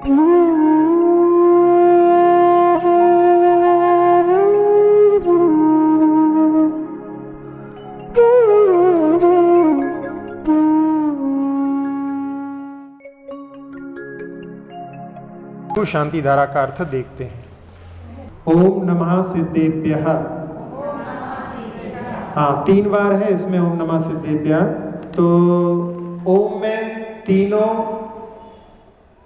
तो शांति धारा का अर्थ देखते हैं। ओम नमः सिद्धेभ्यः। हाँ, 3 बार है इसमें ओम नमः सिद्धेभ्यः। तो ओम में तीनों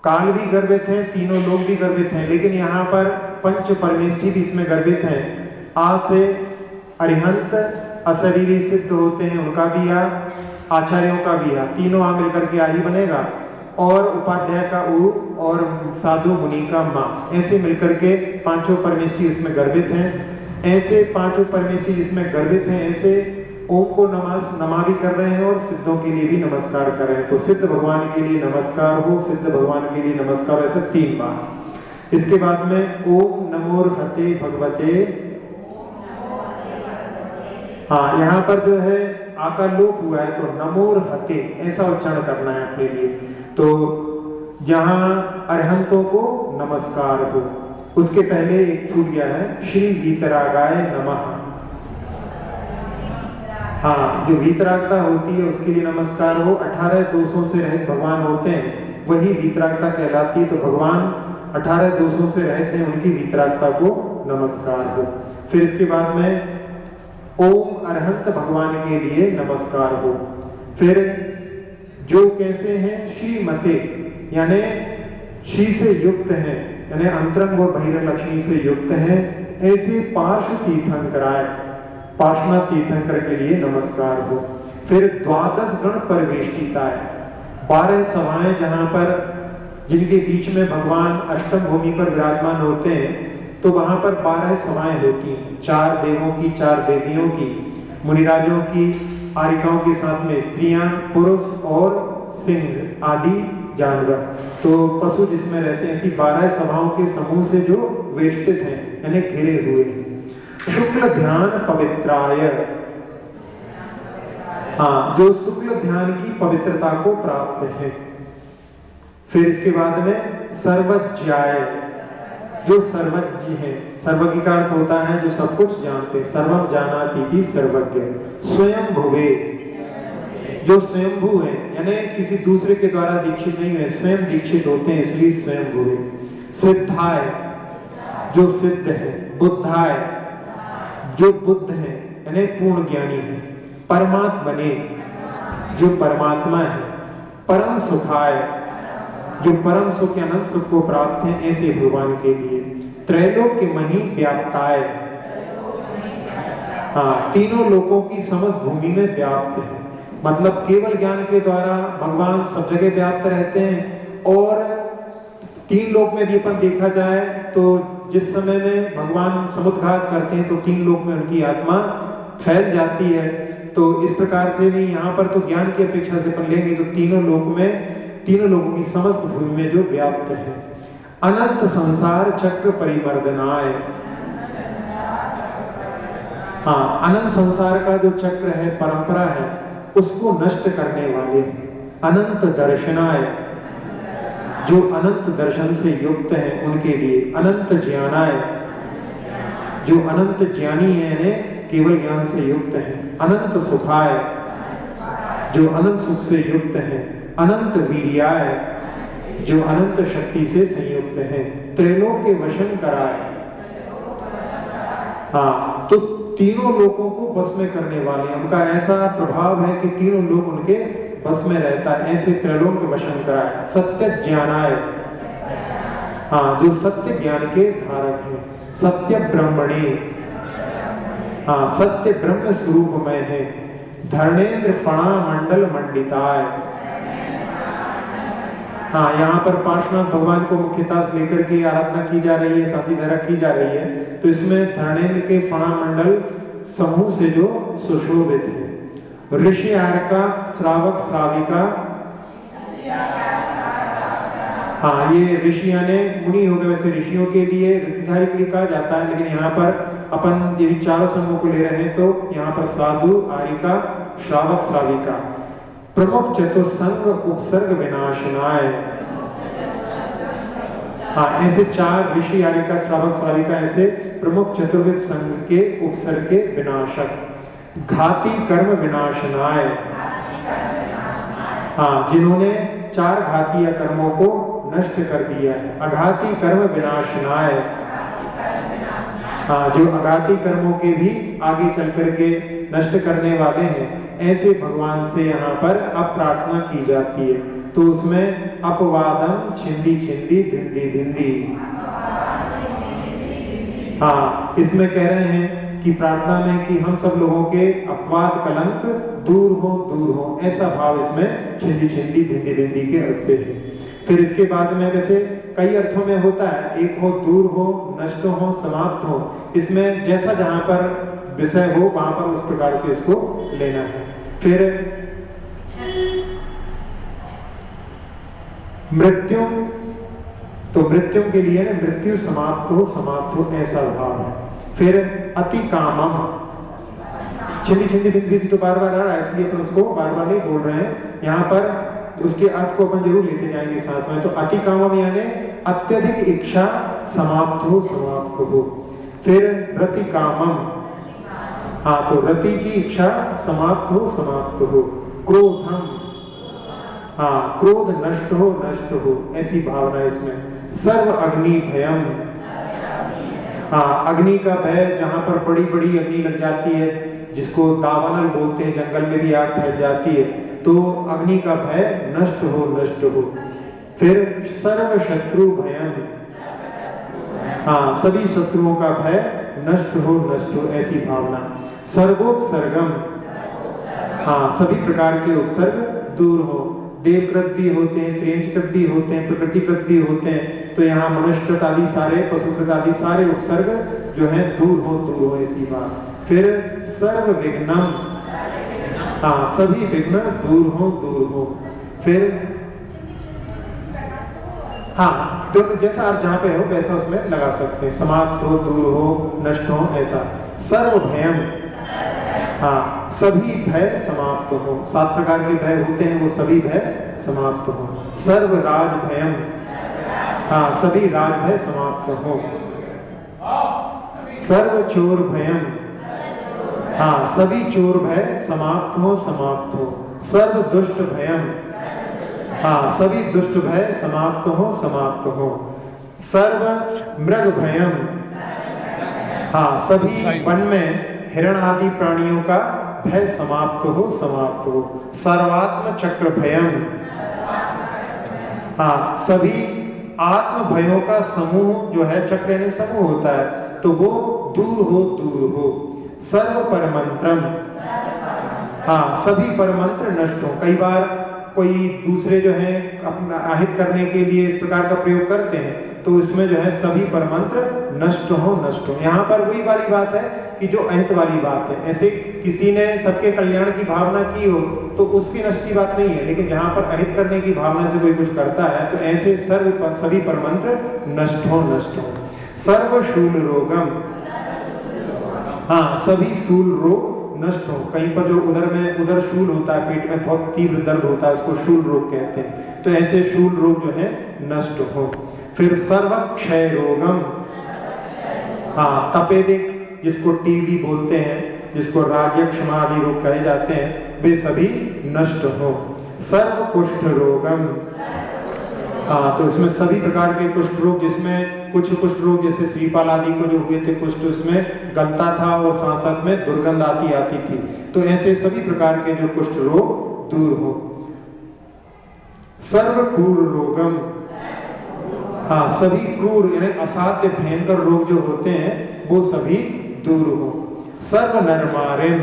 काल भी गर्भित हैं, तीनों लोग भी गर्भित हैं, लेकिन यहाँ पर पंच परमेष्ठी भी इसमें गर्भित हैं। आ से अरिहंत अशरीरी सिद्ध होते हैं, उनका भी आ, आचार्यों का भी आ, तीनों आ मिलकर के आ ही बनेगा। और उपाध्याय का उ और साधु मुनि का माँ, ऐसे मिलकर के पांचों परमेष्ठी इसमें गर्भित हैं। ऐसे पांचों परमेष्ठी जिसमें गर्भित हैं, ऐसे ओम को नमा भी कर रहे हैं और सिद्धों के लिए भी नमस्कार कर रहे हैं। तो सिद्ध भगवान के लिए नमस्कार हो, सिद्ध भगवान के लिए नमस्कार, ऐसे 3 बार। इसके बाद में ओम नमोर्हते भगवते। हाँ, यहाँ पर जो है आकार लोप हुआ है, तो नमोर्हते ऐसा उच्चारण करना है अपने लिए। तो जहां अरहंतों को नमस्कार हो, उसके पहले एक छूट गया है, श्री वीतरागाय नमः। हाँ, जो वीतरागता होती है उसके लिए नमस्कार हो। 18 दोषों से रहित भगवान होते हैं, वही वीतरागता कहलाती है। तो भगवान 18 दोषों से रहित हैं, उनकी वीतरागता को नमस्कार हो। फिर इसके बाद में ओम अरहंत भगवान के लिए नमस्कार हो। फिर जो कैसे हैं, श्रीमते यानी श्री से युक्त हैं, यानी अंतरंग और बहिरंग लक्ष्मी से युक्त हैं, ऐसे पार्श्व तीर्थंकराय, पार्श्वनाथ तीर्थंकर के लिए नमस्कार हो। फिर 12 गण परिवेष्टिताय, 12 सभाएं जहां पर जिनके बीच में भगवान अष्टम भूमि पर विराजमान होते हैं, तो वहां पर 12 सभाएं होती हैं, 4 देवों की, 4 देवियों की, मुनिराजों की, आरिकाओं के साथ में स्त्रियां, पुरुष और सिंह आदि जानवर। तो पशु जिसमें रहते हैं, ऐसी 12 सभाओं के समूह से जो वेष्टित हैं, यानी घिरे हुए हैं। शुक्ल ध्यान पवित्राय, हाँ, जो शुक्ल ध्यान की पवित्रता को प्राप्त है। फिर इसके बाद में सर्वज्ञाय, जो सर्वज्ञ है, सर्वज्ञ का अर्थ होता है जो सब कुछ जानते हैं, सर्वम जानाति सर्वज्ञ। स्वयं भुवे, जो स्वयंभू है, यानी किसी दूसरे के द्वारा दीक्षित नहीं है, स्वयं दीक्षित होते हैं, इसलिए स्वयं भुवे। सिद्धाय, जो सिद्ध है। बुद्धाय, जो बुद्ध है, यानी पूर्ण ज्ञानी है। परमात्मने, जो परमात्मा है। परम सुखाय, जो परम सुख अनंत सुख को प्राप्त है, ऐसे भगवान के लिए। त्रैलोक्य मही व्याप्ताय, हाँ, तीनों लोकों की समस्त भूमि में व्याप्त है, मतलब केवल ज्ञान के द्वारा भगवान सब जगह व्याप्त रहते हैं। और 3 लोक में भी अपन देखा जाए तो जिस समय में भगवान समुद्घात करते हैं, तो 3 लोक में उनकी आत्मा फैल जाती है। तो इस प्रकार से नहीं, यहाँ पर तो ज्ञान की अपेक्षा से अपन लेंगे तो तीनों लोक में, तीनों लोगों की समस्त भूमि में जो व्याप्त है। अनंत संसार चक्र परिमर्दनाय, हाँ, अनंत संसार का जो चक्र है, परंपरा है, उसको नष्ट करने वाले हैं। अनंत दर्शनाय, जो अनंत दर्शन से युक्त हैं, उनके लिए। अनंत ज्ञानाय, जो अनंत ज्ञानी है, यानी केवल ज्ञान से युक्त है। अनंत सुखाय, जो अनंत सुख से युक्त है। अनंत वीर्याय, जो अनंत शक्ति से संयुक्त है। त्रैलोक्य वशं कराय, हाँ, तो तीनों लोगों को बस में करने वाले हैं। उनका ऐसा प्रभाव है कि तीनों लोग उनके बस में रहता है, ऐसे त्रैलोक्य वशं कराय। सत्य ज्ञानाय, हाँ, जो सत्य ज्ञान के धारक हैं। सत्य ब्रह्मणे, हाँ, सत्य ब्रह्म स्वरूप में है। धर्णेन्द्र फणा मंडल मंडिताय, हाँ, यहाँ पर पार्श्वनाथ भगवान को मुख्यतः लेकर के आराधना की जा रही है, शांति धारा की जा रही है। तो इसमें धर्णेन्द्र के फणा मंडल समूह से जो सुशोभित है। ऋषि आर्का श्रावक श्राविका, हाँ, ये ऋषि यानी मुनि हो गए। वैसे ऋषियों के लिए, ऋतिधारी के लिए कहा जाता है, लेकिन यहाँ पर अपन यदि 4 समूह को ले रहे हैं तो यहाँ पर साधु, आरिका, श्रावक, श्राविका। प्रमुख चतुसंग उपसर्ग विनाशनाय, हाँ, ऐसे 4 ऋषि आर्यिका श्रावक श्राविका ऐसे प्रमुख चतुर्विद संघ के उपसर्ग के विनाशक। घाती कर्म विनाशनाय, हाँ, जिन्होंने 4 घाती या कर्मों को नष्ट कर दिया है। अघाती कर्म विनाशनाय, हाँ, जो अघाती कर्मों के भी आगे चल करके नष्ट करने वाले हैं, ऐसे भगवान से यहाँ पर अब प्रार्थना की जाती है। तो उसमें अपवादम छिंदी छिंदी भिंदी भिंदी, हाँ, इसमें कह रहे हैं कि प्रार्थना में कि हम सब लोगों के अपवाद कलंक दूर हो, ऐसा भाव इसमें छिंदी छिंदी भिंदी भिंदी के अर्थ से है। फिर इसके बाद में वैसे कई अर्थों में होता है, एक हो दूर हो, नष्ट हो, समाप्त हो। इसमें जैसा जहां पर विषय हो वहां पर उस प्रकार से इसको लेना है। फिर मृत्यु, तो मृत्यु के लिए ना मृत्यु समाप्त हो ऐसा भाव है। फिर अति कामम, छिंदी छिंदी भिंदी भिंदी तो बार बार आ रहा है, इसलिए अपन उसको बार बार नहीं बोल रहे हैं। यहाँ पर उसके अर्थ को अपन जरूर लेते जाएंगे साथ में। तो अति कामम यानी अत्यधिक इच्छा समाप्त हो। फिर रति कामम, हाँ, तो रति की इच्छा समाप्त हो। क्रोधम, हाँ, क्रोध नष्ट हो ऐसी भावना इसमें। सर्व अग्नि भयम, हाँ, अग्नि का भय, जहां पर बड़ी बड़ी अग्नि लग जाती है, जिसको दावानल बोलते हैं, जंगल में भी आग फैल जाती है, तो अग्नि का भय नष्ट हो। फिर सर्व शत्रु भयम, हाँ, सभी शत्रुओं का भय नष्ट हो ऐसी भावना। सर्वोपसर्गम, हाँ, सभी प्रकार के उपसर्ग दूर हो। देवकृत भी होते हैं, त्रियंचकृत भी होते हैं, प्रकृतिकृत भी होते हैं। तो यहाँ मनुष्यकृत आदि सारे, पशुकृत आदि सारे उपसर्ग जो है दूर हो ऐसी बात। फिर सर्व विघ्नम, हाँ, सभी विघ्न दूर हो। फिर हाँ, दोनों जैसा आप जहाँ पे हो वैसा उसमें लगा सकते हैं, समाप्त हो, दूर हो, नष्ट हो ऐसा। सर्व भयम, हाँ, सभी भय समाप्त हो। 7 प्रकार के भय होते हैं, वो सभी भय समाप्त हो। सर्व राज भयम, हाँ, सभी राज भय समाप्त हो। सर्व चोर भयम, हाँ, सभी चोर भय समाप्त हो। सर्व दुष्ट भयम, हाँ, सभी दुष्ट भय समाप्त हो। सर्व मृग भयम, हाँ, सभी वन में हिरण आदि प्राणियों का भय समाप्त हो। सर्वात्म चक्र भयम, हाँ, सभी आत्म भयों का समूह जो है, चक्र यानी समूह होता है, तो वो दूर हो। सर्व परमंत्रम, हाँ, सभी परमंत्र नष्ट हो। कई बार कोई दूसरे जो है अपना आहित करने के लिए इस प्रकार का प्रयोग करते हैं, तो इसमें जो है सभी परमंत्र नष्ट हो। यहाँ पर वही वाली बात है कि जो अहित वाली बात है, ऐसे किसी ने सबके कल्याण की भावना की हो तो उसकी नष्ट की बात नहीं है, लेकिन जहाँ पर अहित करने की भावना से कोई कुछ करता है तो ऐसे सभी परमंत्र नष्ट हो। सर्व शूल रोगम, हाँ, सभी शूल रोग नष्ट हो। कहीं पर जो उदर शूल होता है, पेट में बहुत तीव्र दर्द होता है, उसको शूल रोग कहते हैं, तो ऐसे शूल रोग जो है नष्ट हो। फिर सर्व क्षय रोगम, हाँ, तपेदिक, जिसको टीबी बोलते हैं, जिसको राजयक्ष्मा आदि रोग कहे जाते हैं, वे सभी नष्ट हो। सर्व कुष्ठ रोगम, हाँ, तो इसमें सभी प्रकार के कुष्ठ रोग, जिसमें कुछ कुष्ठ रोग जैसे श्रीपाल आदि को जो हुए थे कुष्ठ, उसमें गलता था और साथ में दुर्गंध आती थी, तो ऐसे सभी प्रकार के जो कुष्ठ रोग दूर हो। सर्व क्रूर रोगम, हाँ, सभी क्रूर यानी असाध्य भयंकर रोग जो होते हैं वो सभी दूर हो। सर्व नरमारिम,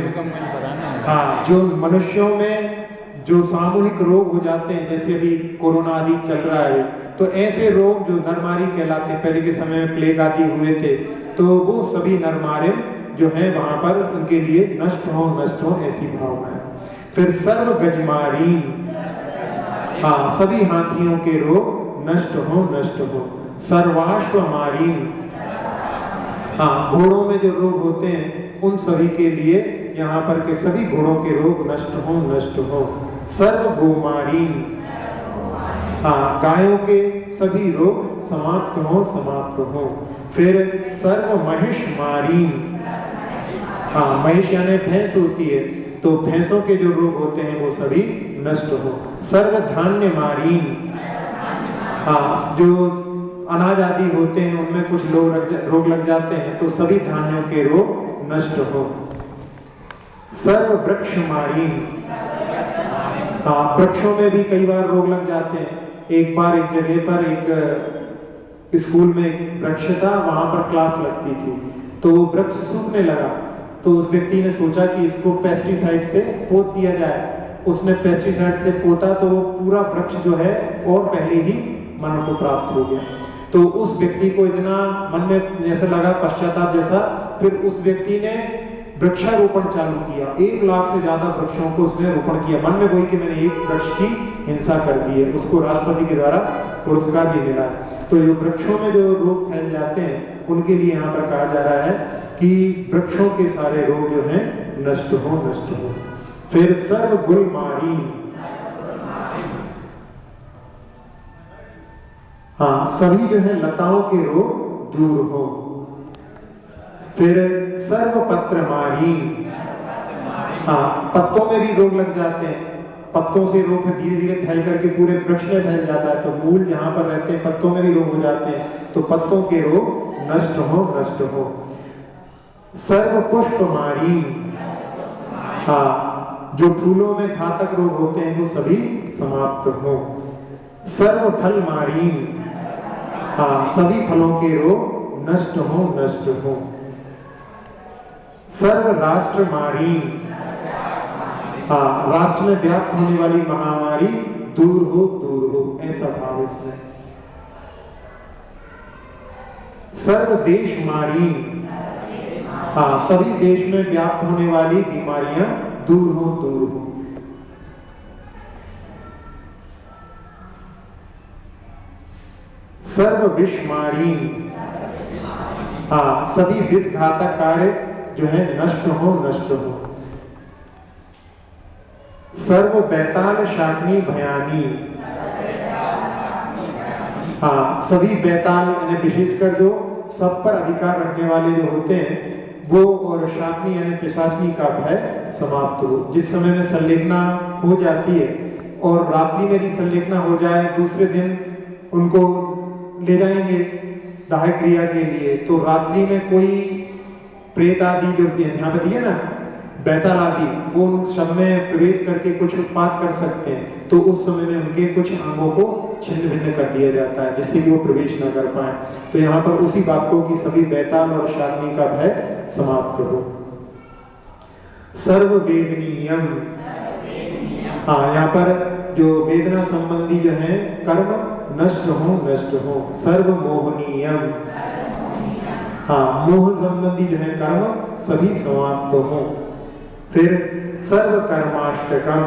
हाँ, जो मनुष्यों में जो सामूहिक रोग हो जाते हैं, जैसे अभी कोरोना आदि चल रहा है, तो ऐसे रोग जो नरमारी कहलाते हैं, पहले के समय में प्लेग आदि हुए थे, तो वो सभी नरमारिम जो है वहां पर उनके लिए नष्ट हो ऐसी भावना है। फिर सर्व गजमारी, हाँ, सभी हाथियों के रोग नष्ट हो। सर्वाश्वमारी, हाँ, घोड़ों में जो रोग होते हैं उन सभी के लिए यहाँ पर के सभी घोड़ों के रोग नष्ट हो। सर्व गोमारी, हाँ, गायों के सभी रोग समाप्त हो समाप्त हो। फिर सर्व महिष मारी, हाँ महिष यानी भैंस होती है, तो भैंसों के जो रोग होते हैं वो सभी नष्ट हो। सर्व धान्य मारी, हाँ जो अनाज आदि होते हैं उनमें कुछ रोग लग जाते हैं, तो सभी धान्यों के रोग नष्ट हो। सर्व वृक्ष मारी, हाँ वृक्षों में भी कई बार रोग लग जाते हैं। एक बार एक जगह पर एक स्कूल में एक वृक्ष था, वहां पर क्लास लगती थी, तो वो वृक्ष सूखने लगा, तो उस व्यक्ति ने सोचा कि इसको पेस्टिसाइड से पोत दिया जाए। उसने पेस्टिसाइड से पोता तो वो पूरा वृक्ष जो है और पहले ही मरण को प्राप्त हो गया। तो उस व्यक्ति को इतना मन में जैसा लगा, पश्चाताप जैसा, फिर उस व्यक्ति ने वृक्षारोपण चालू किया। 1 लाख से ज्यादा वृक्षों को उसने रोपण किया, मन में वही कि मैंने एक वृक्ष की हिंसा कर दी है। उसको राष्ट्रपति के द्वारा पुरस्कार भी मिला। तो जो वृक्षों में जो रोग फैल जाते हैं उनके लिए यहाँ पर कहा जा रहा है कि वृक्षों के सारे रोग जो हैं नष्ट हो नष्ट हो। फिर सर्व गुल मारी, हाँ सभी जो है लताओं के रोग दूर हो। फिर सर्व पत्र मारी, हाँ पत्तों में भी रोग लग जाते हैं, पत्तों से रोग धीरे धीरे फैल करके पूरे वृक्ष में फैल जाता है, तो मूल जहां पर रहते हैं पत्तों में भी रोग हो जाते हैं, तो पत्तों के रोग नष्ट हो नष्ट हो। सर्व पुष्प मारी, हाँ जो फूलों में घातक रोग होते हैं वो सभी समाप्त हो। सर्व फल मारी, हाँ सभी फलों के रोग नष्ट हो नष्ट हो। सर्व राष्ट्र मारी, हाँ राष्ट्र में व्याप्त होने वाली महामारी दूर हो ऐसा भाव इसमें। सर्व देश मारी, हाँ सभी देश में व्याप्त होने वाली बीमारियां दूर हो। सर्व विष मारी, हाँ सभी विष घातक कार्य जो है नष्ट हो नष्ट हो। सर्व बैताल शाकिनी भयानी, हाँ सभी बैताल यानी विशेषकर जो सब पर अधिकार रखने वाले जो होते हैं वो, और शाकिनी यानी पिशाचनी का भय समाप्त हो। जिस समय में संलेखना हो जाती है और रात्रि में भी संलेखना हो जाए, दूसरे दिन उनको ले जाएंगे दाह क्रिया के लिए, तो रात्रि में कोई प्रेत आदि जो यहाँ पे दिए ना बैताल आदि, वो उन सब में प्रवेश करके कुछ उत्पाद कर सकते हैं, तो उस समय में उनके कुछ अंगों को छिन्न भिन्न कर दिया जाता है जिससे कि वो प्रवेश न कर पाए। तो यहाँ पर उसी बात को कि सभी बैताल और शाकिनी का भय समाप्त हो। सर्व वेदनीयम, हाँ यहाँ पर जो वेदना संबंधी जो है कर्म नष्ट हो। सर्व मोहनीयम, हाँ मोह संबंधी जो है कर्म सभी समाप्त हो। फिर सर्व कर्माष्टकम,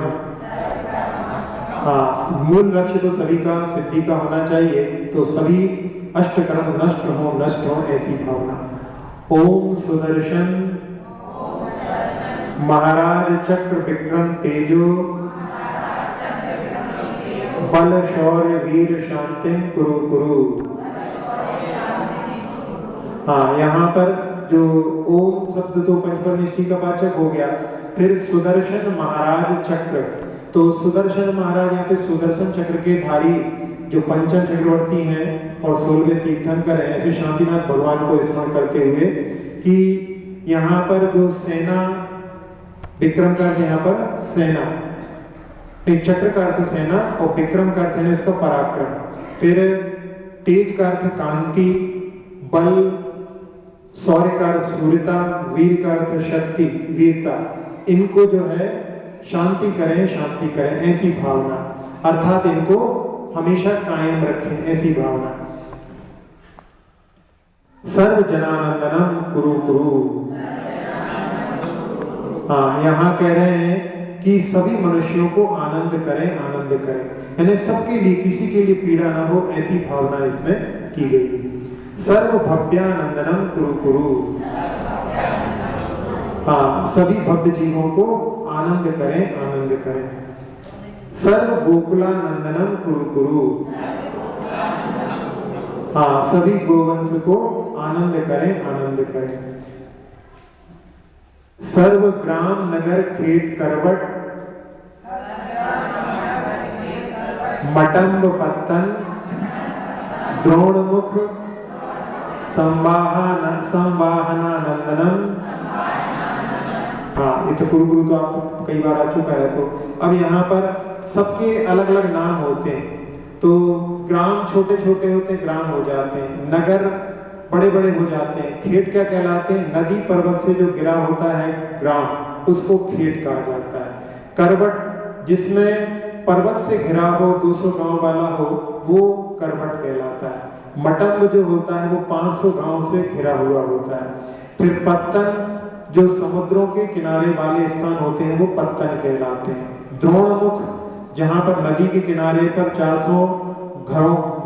हाँ मूल लक्ष्य तो सभी का सिद्धि का होना चाहिए, तो सभी अष्टकर्म नष्ट हो ऐसी भावना। ओम सुदर्शन महाराज चक्र विक्रम तेजो बल शौर्य वीर शांति कुरु। हाँ यहाँ पर जो ओम शब्द तो पंचपरमेष्ठी का वाचक हो गया। फिर सुदर्शन महाराज चक्र, तो सुदर्शन महाराज यहाँ पे सुदर्शन चक्र के धारी जो पंचम चक्रवर्ती हैं और 16वें तीर्थंकर हैं, ऐसे शांतिनाथ भगवान को स्मरण करते हुए कि यहाँ पर जो सेना विक्रम का अर्थ यहाँ पर सेना, एक चक्र का अर्थ सेना और विक्रम का अर्थ है इसका पराक्रम। फिर तेज का अर्थ कांति, बल, शौर्य का अर्थ सूर्यता, वीर का अर्थ शक्ति वीरता, इनको जो है शांति करें ऐसी भावना, अर्थात इनको हमेशा कायम रखें ऐसी भावना। सर्व जनानंदनम कुरु, हाँ यहाँ कह रहे हैं कि सभी मनुष्यों को आनंद करें, यानी सबके लिए, किसी के लिए पीड़ा ना हो ऐसी भावना इसमें की गई। सर्व भव्यानंदनम कुरु, हाँ सभी भव्य जीवों को आनंद करें। सर्व गोकुलानंदनम कुरु, हाँ, सभी गोवंश को आनंद करें, आनंद करें। सर्व ग्राम नगर खेत करवट मटम्ब पत्तन द्रोणमुख संवाहनानंदनम। हाँ, ये तो गुरु तो आपको कई बार आ चुका है। तो अब यहाँ पर सबके अलग अलग नाम होते हैं। तो ग्राम छोटे छोटे होते हैं, ग्राम हो जाते हैं। नगर बड़े बड़े हो जाते हैं। खेत क्या कहलाते हैं? नदी पर्वत से जो गिरा होता है ग्राम, उसको खेत कहा जाता है। करवट जिसमें पर्वत से घिरा हो, 200 गांव वाला हो, वो करवट कहलाता है। मटम्ब जो होता है वो 500 गांव से घिरा हुआ होता है। फिर पत्तन जो समुद्रों के किनारे वाले स्थान होते हैं वो पत्तन कहलाते हैं। द्रोणमुख जहां पर नदी के किनारे पर 400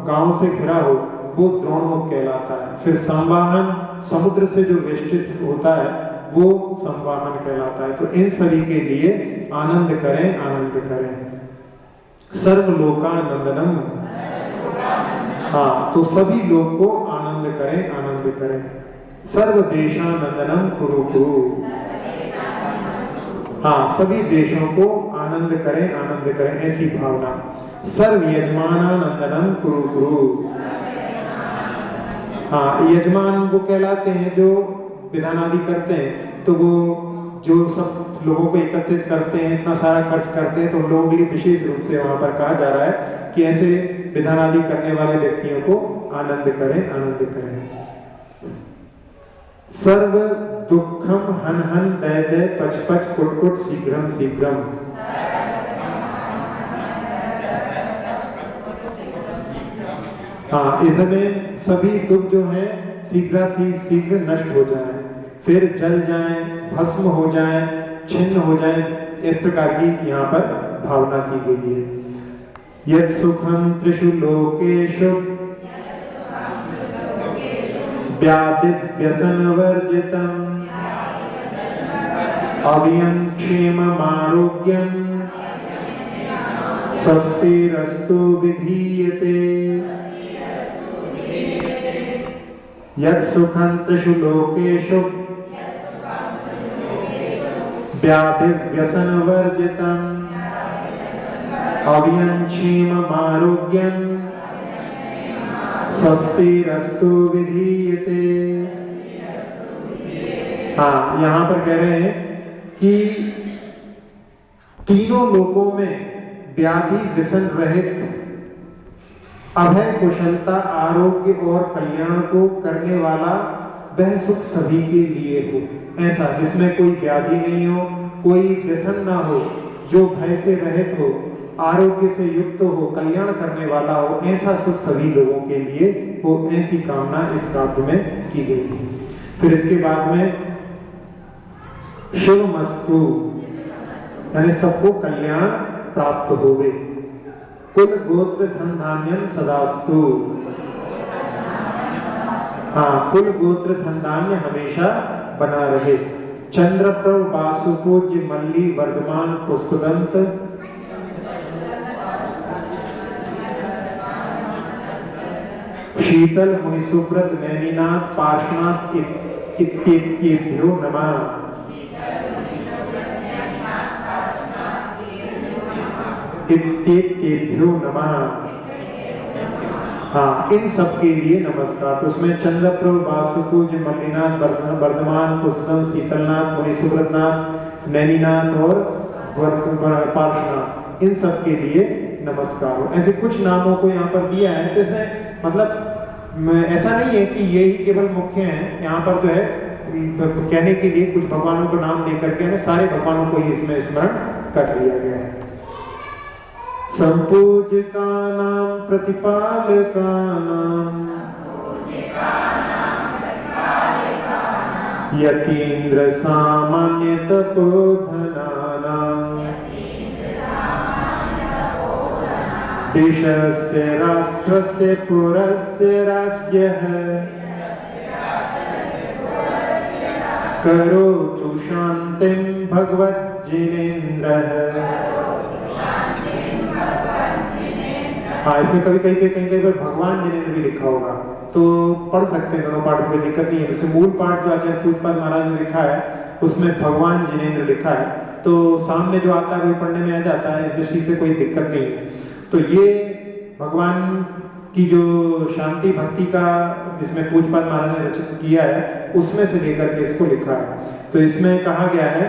गांव से घिरा हो, वो द्रोणमुख कहलाता है। फिर संवाहन समुद्र से जो वेष्टित होता है वो संवाहन कहलाता है। तो इन सभी के लिए आनंद करें, आनंद करें। सर्वलोकानंदनम। हाँ, तो सभी लोग को आनंद करें, आनंद करें। सर्वदेशानंदनम कुरु कुरु। हाँ, सभी देशों को आनंद करें, आनंद करें, ऐसी भावना। सर्व यजमानानंदनम कुरु कुरु। हाँ, यजमान वो कहलाते हैं जो विधान आदि करते हैं। तो वो जो सब लोगों को एकत्रित करते हैं, इतना सारा खर्च करते हैं, तो उन लोगों के लिए विशेष रूप से वहां पर कहा जा रहा है कि ऐसे विधान आदि करने वाले व्यक्तियों को आनंद करें, आनंद करें। सर्व दुखम हन हन दय दय पच पच कुट कुट शीघ्रम शीघ्रम। हाँ, इसमें सभी दुख जो है शीघ्र नष्ट हो जाए, फिर जल जाए, भस्म हो जाए, छिन्न हो जाए, इस प्रकार की यहाँ पर भावना की गई है। यत् सुखम त्रिषु लोकेषु व्याधि व्यसन वर्जितम अव्ययं क्षेमम् आरोग्यं स्वस्तिरस्तु विधीयते। यत् सुखं त्रिषु लोकेषु व्याधि व्यसन वर्जितम् अव्ययं क्षेमम् आरोग्यं स्वस्तिरस्तु विधीयते। हाँ, यहाँ पर कह रहे हैं कि तीनों लोकों में व्याधि व्यसन रहित अभय कुशलता, आरोग्य और कल्याण को करने वाला वह सुख सभी के लिए हो। ऐसा जिसमें कोई व्याधि नहीं हो, कोई व्यसन ना हो, जो भय से रहित हो, आरोग्य से युक्त हो, कल्याण करने वाला हो, ऐसा सुख सभी लोगों के लिए हो, ऐसी कामना इस काव्य में की गई है। फिर इसके बाद में शिवमस्तु, यानी सबको कल्याण प्राप्त होवे। कुल गोत्र धन धान्यम सदास्तु। हाँ, कुल गोत्र धन धान्य हमेशा बना रहे। चंद्रप्रभ वासुपूज्य मल्ली वर्धमान पुष्पदंत शीतल मुनिसुब्रत नैनीनाथ पार्श्वनाथ इत्येभ्यो नमः। इत्येभ्यो नमः। हाँ, इन सब के लिए नमस्कार। तो उसमें चंद्रप्रभ वासुपूज्य मल्लीनाथ वर्धमान पुष्पदंत शीतलनाथ मुनिसुब्रतनाथ नैनीनाथ और पार्श्वनाथ, इन सब के लिए नमस्कार हो। ऐसे कुछ नामों को यहाँ पर दिया है। तो इसमें मतलब ऐसा नहीं है कि यही केवल मुख्य हैं। यहाँ पर जो है कहने के लिए कुछ भगवानों को नाम दे करके हमें सारे भगवानों को ही इसमें स्मरण कर लिया गया है। संपूज्यकानां प्रतिपालकानां यतीन्द्र सामान्य तपोधनानां देशस्य राष्ट्रस्य पुरस्य राज्यः करोतु शान्तिं भगवज्जिनेन्द्रः। हाँ, इसमें कहीं कहीं पर भगवान जिनेन्द्र भी लिखा होगा। तो पढ़ सकते हैं दोनों पाठ में, कोई दिक्कत नहीं है। वैसे मूल पाठ जो आचार्य पूज्यपाद महाराज ने लिखा है उसमें भगवान जिनेंद्र लिखा है, तो सामने जो आता है वही पढ़ने में आ जाता है, इस दृष्टि से कोई दिक्कत नहीं है। तो ये भगवान की जो शांति भक्ति का जिसमें पूज्यपाद महाराज ने रचित किया है उसमें से लेकर के इसको लिखा है। तो इसमें कहा गया है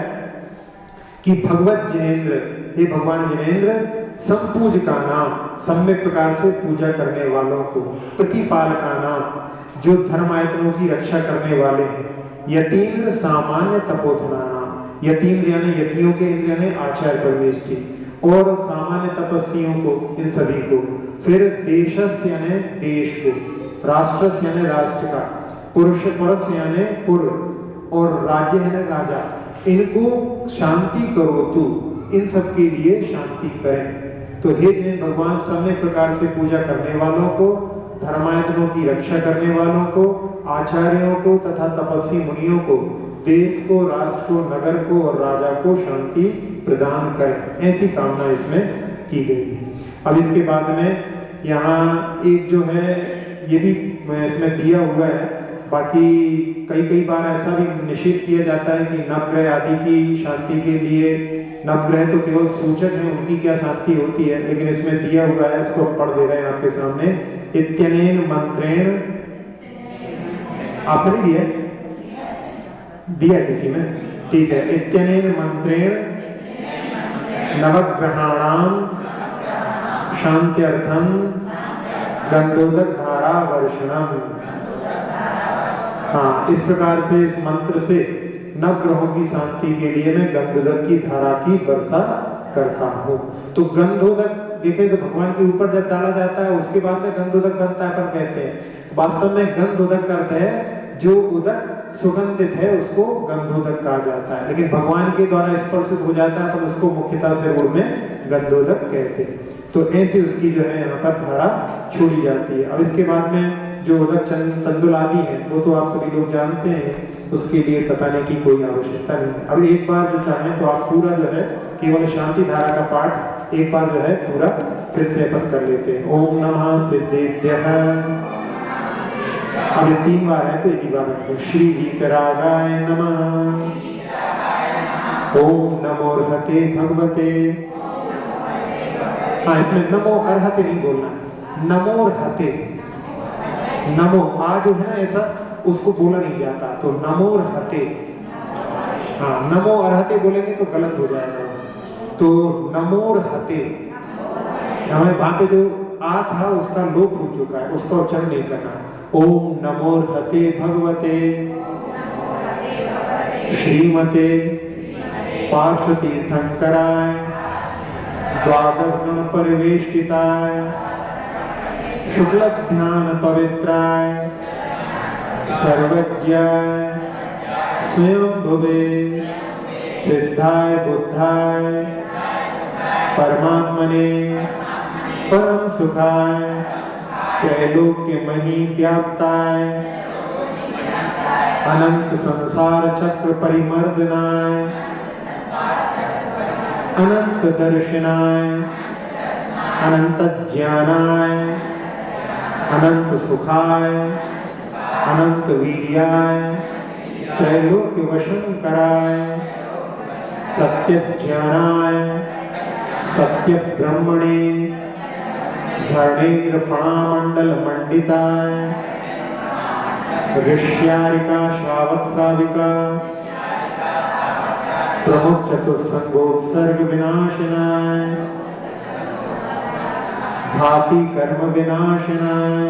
कि भगवत जिनेंद्र, हे भगवान जिनेंद्र, संपूज का नाम, सम्यक प्रकार से पूजा करने वालों को, प्रतिपाल का नाम, जो धर्मायतनों की रक्षा करने वाले हैं, यतीन्द्र सामान्य तपोधना नाम, यतीन्द्र यानी यतियों के इंद्र यानी आचार्य परमेश जी, और सामान्य तपस्वियों को, इन सभी को, फिर देशस्य यानी देश को, राष्ट्रस्य यानी राष्ट्र का, पुरुष परस यानी पुर, और राज्य यानी राजा, इनको शांति करो तू, इन सब के लिए शांति करें। तो हे जिन भगवान सम्यक प्रकार से पूजा करने वालों को, धर्मायतनों की रक्षा करने वालों को, आचार्यों को तथा तपस्वी मुनियों को, देश को, राष्ट्र को, नगर को और राजा को शांति प्रदान करें, ऐसी कामना इसमें की गई है। अब इसके बाद में यहाँ एक जो है ये भी इसमें दिया हुआ है, बाकी कई बार ऐसा भी निषेध किया जाता है कि नवग्रह आदि की शांति के लिए, नवग्रह तो केवल सूचक हैं, उनकी क्या शांति होती है, लेकिन इसमें दिया हुआ है, उसको पढ़ दे रहे हैं आपके सामने। इत्यनेन मंत्रेण, आपने दिया किसी में, ठीक है। इत्यनेन मंत्रेण नवग्रहाणाम शांत्यर्थम गंधोदक धारा वर्षणम। हाँ, इस प्रकार से इस मंत्र से नवग्रहों की शांति के लिए मैं गंधोदक की धारा की वर्षा करता हूँ। तो गंधोदक देखें तो भगवान के ऊपर जब डाला जाता है उसके बाद में गंधोदक बनता है, अपन कहते हैं। तो वास्तव में गंधोदक का अर्थ है जो उदक सुगंधित है उसको गंधोदक कहा जाता है, लेकिन भगवान के द्वारा स्पर्शित हो जाता है अपन उसको मुख्यतः से रूप में गंधोदक कहते हैं। तो ऐसे उसकी जो है यहाँ पर धारा छोड़ी जाती है। अब इसके बाद में जो उदक तंदुल आदि है वो तो आप सभी लोग जानते हैं, उसके लिए बताने की कोई आवश्यकता नहीं। अब एक बार जो चाहें तो आप पूरा जो है केवल शांति धारा का पाठ एक बार जो है पूरा फिर से अपन कर लेते हैं। ओम नमः सिद्धेभ्यः, अब ये 3 बार है तो एक ही बार रखो। श्री वीतरागाय नमः, ओम नमो अर्हते भगवते, हाँ इसमें नमो अर्हते नहीं बोलना, नमो अर्हते, नमो आ जो है ना ऐसा उसको बोला नहीं जाता, तो नमो अर्हते, हाँ नमो अर्हते बोलेंगे तो गलत हो जाएगा। तो नमो अर्हते, हमें वहां पे जो आ था उसका लोप हो चुका है, उसका उच्चारण नहीं करना। ओम नमो अर्हते भगवते श्रीमते पार्श्वतीर्थंकराय द्वादश गण परिवेष्टिताय शुक्ल ध्यान पवित्राय सर्वज्ञाय स्वयं भुवे सिद्धाय बुद्धाय परमात्मने परम सुखाय त्रैलोक्य मही व्याप्ताय अनंत संसार चक्र परिमर्दनाय अनंत दर्शनाय अनंत ज्ञानाय अनंत सुखाय अनंत वीर्याय त्रैलोक्य वशन कराय सत्य ज्ञानाय सत्य ब्रह्मणे धरणेन्द्र फणामंडल मंडिताय ऋष्यारिका श्रावक श्राविका प्रमुख चतुस्संगोत्सर्ग विनाशनाय घाती कर्म विनाशनाय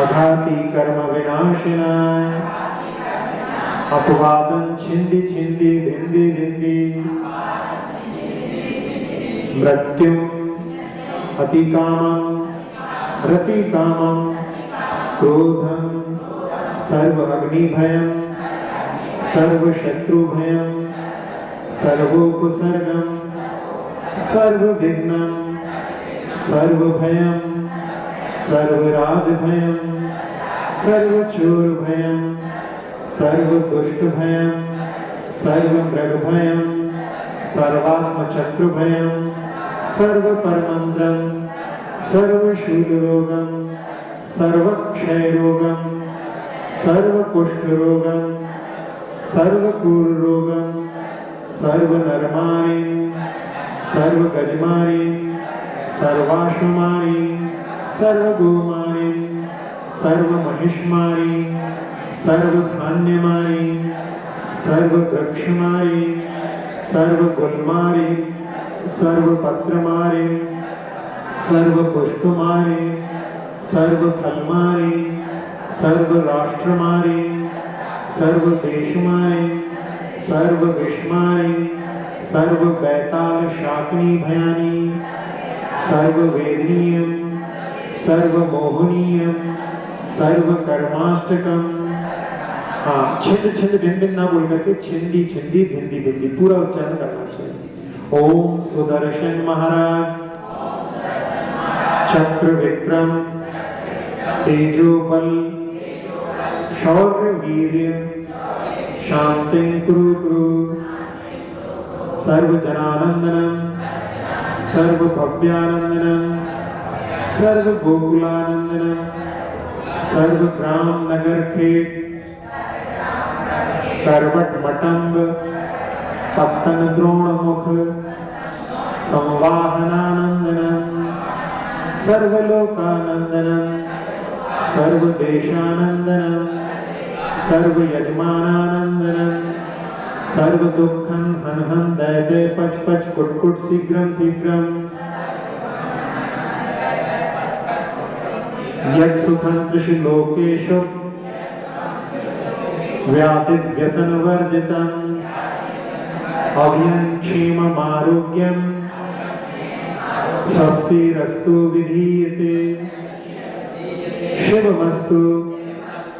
अघाती कर्म विनाशनाय अपवादन छिंदी छिंदी भिंदी भिंदी मृत्यु अतिकामं रतिकामं क्रोधं सर्व अग्निभयं सर्वशत्रुभयं सर्वोपसर्गं सर्वविघ्नं सर्वभयं सर्वराजभयं सर्वचोरभयं सर्वदुष्टभयं सर्वमृगभयं सर्वात्मचक्रभयं सर्वपरमंत्रं सर्वशूलरोगं सर्वक्षयरोगं सर्वकुष्ठरोगं सर्वकूर्रोगं सर्वनरमाणि सर्वगजमाणि सर्वाश्वमाणि सर्वगोमाणि सर्वमहिष्माणि सर्वधान्यमाणि सर्ववृक्षमाणि सर्वगुल्माणि सर्वपत्रमाणि सर्वपुष्पमाणि सर्वफलमाणि सर्वराष्ट्रमाणि सर्वदेशमाणि सर्वविश्वमाणि सर्ववैताल शाकिनी भयानी सर्ववेदनीयं सर्वमोहनीयं सर्वकर्माष्टकम। हाँ, छिंद छिंद भिन्न भिन्न ना बोल करके छिंदी छिंदी भिंदी भिंदी पूरा उच्चारण करना चाहिए। ओम सुदर्शन महाराज चक्र विक्रम तेजोबल शौर्य वीर्य शांतिं कुरु कुरु सर्वजनानंदनम सर्वभव्यानंदनम सर्वगोकुलानंदनम सर्वग्राम नगर खेट करवट मटंब पत्तन द्रोणमुख संवाहनानंदनम सर्वलोकानंदनम सर्वदेशानंदनम सर्वयजमानानंदनम सर्वदुःखं हन हन दय दय पच पच कुट कुट शीघ्रं शीघ्रं यत् सुखं त्रिषु लोकेषु व्याधिव्यसनवर्जितम् अभयं क्षेममारोग्यं स्वस्तिरस्तु विधीयते शिवमस्तु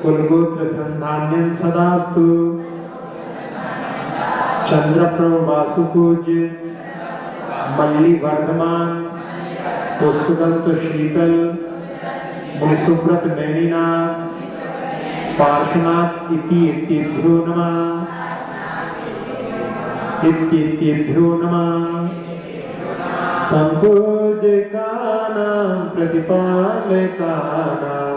कुलगोत्र धनधान्यं सदास्तु चंद्रप्रभा पूज्य मल्ली वर्धमान पुष्पदंत शीतल मुनिसुब्रत नैनीनाथ पार्श्वनाथ इत्येभ्यो नमः संपूज्यकानां प्रतिपालकानां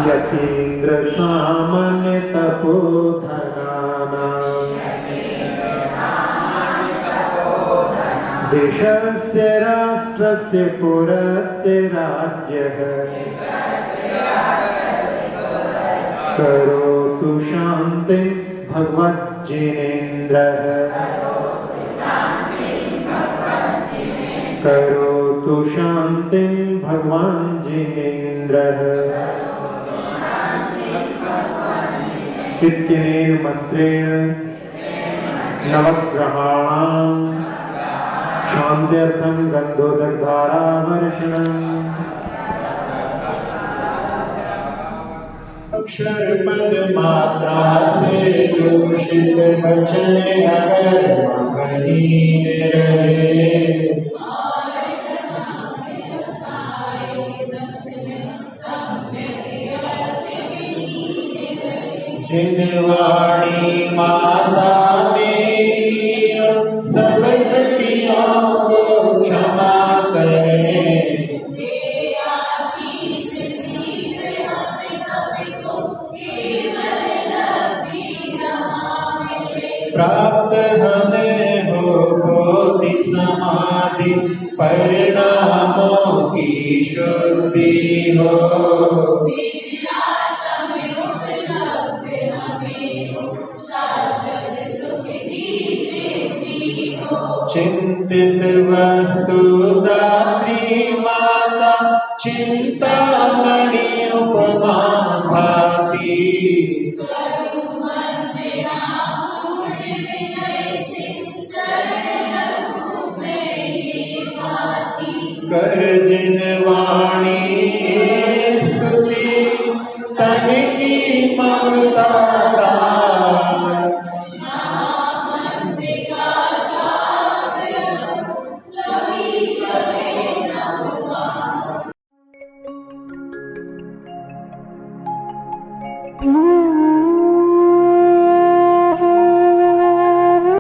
यतीन्द्र सामान्य तपोधनानां देशस्य राष्ट्रस्य पुरस्य राज्यः करोतु शान्तिं भगवज्जिनेन्द्रः करोतु शान्तिं भगवान् जिनेन्द्रः इत्यनेन मंत्रेण नवग्रहाणां शान्त्यर्थं गन्धोदकधारावर्षणम् अक्षर पद मात्रा से दूषित वचन अगर मगनीन रहे जिनवाणी माता मेरी हम सब त्रुटियों को क्षमा करें प्राप्त हमें हो बोधि समाधि परिणामों की शुद्धि हो चिंतित वस्तु दात्री माता चिंतामणि उपमा भाती कर जिन वाणी स्तुति तन की ममता